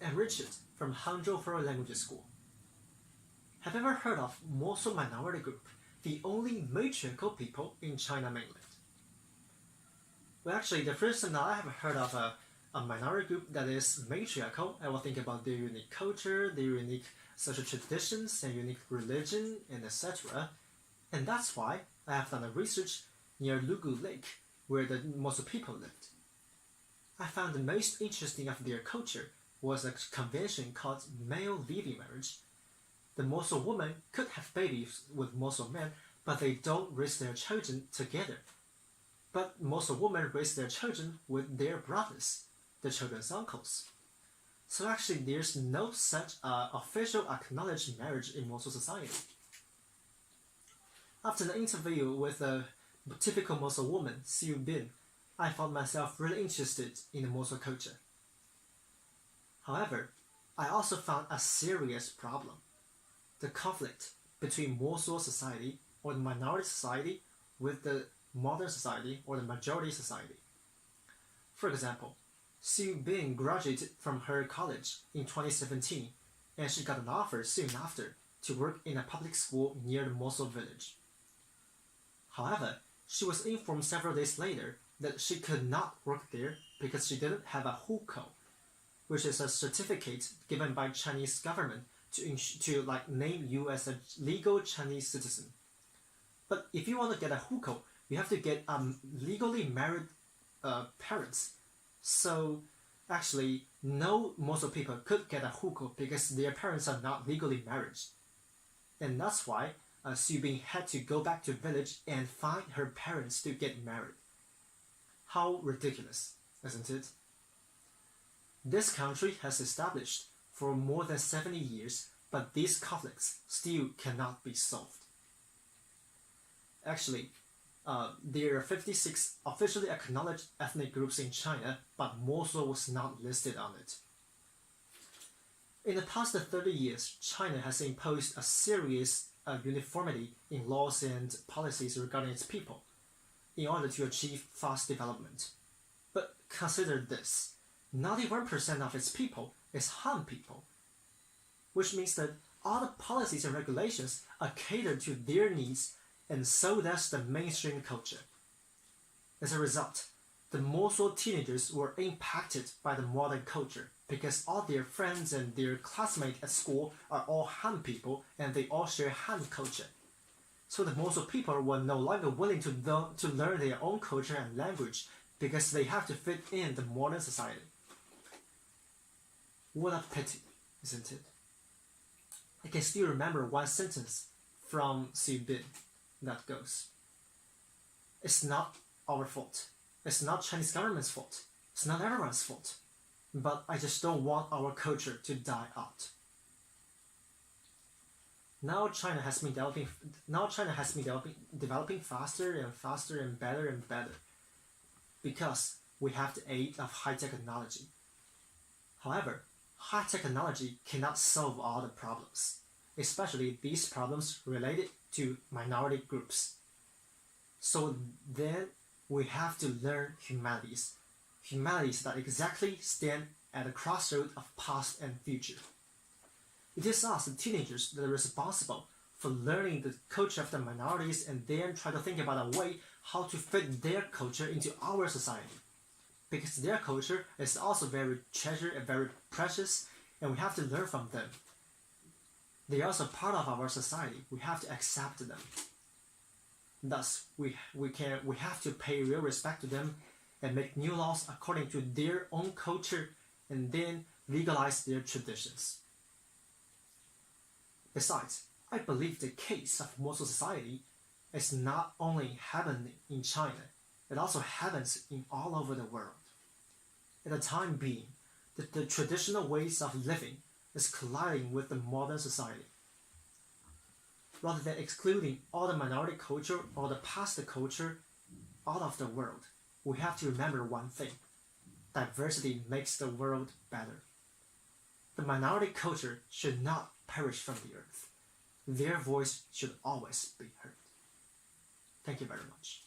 I'm Richard from Hangzhou Foreign Languages School. Have you ever heard of Moso minority group, the only matriarchal people in China mainland? Well, actually, the first time that I have heard of a minority group that is matriarchal, I will think about their unique culture, their unique social traditions, and unique religion, and etc. And that's why I have done a research near Lugu Lake, where the Moso people lived. I found the most interesting of their culture was a convention called male leaving marriage. The Moso woman could have babies with Moso men, but they don't raise their children together. But Moso women raise their children with their brothers, the children's uncles. So actually there's no such official acknowledged marriage in Moso society. After an interview with a typical Moso woman, Siu Bin, I found myself really interested in the Moso culture. However, I also found a serious problem: the conflict between Moso society or the minority society with the modern society or the majority society. For example, Siu Bin graduated from her college in 2017 and she got an offer soon after to work in a public school near the Moso village. However, she was informed several days later that she could not work there because she didn't have a hukou, which is a certificate given by Chinese government to name you as a legal Chinese citizen. But if you want to get a hukou, you have to get legally married parents. So actually, no Moso people could get a hukou because their parents are not legally married. And that's why Siu Bin had to go back to the village and find her parents to get married. How ridiculous, isn't it? This country has established for more than 70 years, but these conflicts still cannot be solved. Actually, there are 56 officially acknowledged ethnic groups in China, but Moso was not listed on it. In the past 30 years, China has imposed a serious uniformity in laws and policies regarding its people in order to achieve fast development. But consider this: 91% of its people is Han people, which means that all the policies and regulations are catered to their needs, and so does the mainstream culture. As a result, the Moso teenagers were impacted by the modern culture because all their friends and their classmates at school are all Han people and they all share Han culture. So the Moso people were no longer willing to learn their own culture and language because they have to fit in the modern society. What a pity, isn't it? I can still remember one sentence from Siu Bin that goes, "It's not our fault. It's not Chinese government's fault. It's not everyone's fault. But I just don't want our culture to die out." Now China has been developing faster and faster and better because we have the aid of high technology. However, high technology cannot solve all the problems, especially these problems related to minority groups. So then we have to learn humanities that exactly stand at the crossroad of past and future. It is us, the teenagers, that are responsible for learning the culture of the minorities and then try to think about a way how to fit their culture into our society. Because their culture is also very treasured and very precious, and we have to learn from them. They are also part of our society. We have to accept them. Thus, we have to pay real respect to them and make new laws according to their own culture and then legalize their traditions. Besides, I believe the case of Moso society is not only happening in China, it also happens in all over the world. At the time being, the traditional ways of living is colliding with the modern society. Rather than excluding all the minority culture or the past culture out of the world, we have to remember one thing: diversity makes the world better. The minority culture should not perish from the earth. Their voice should always be heard. Thank you very much.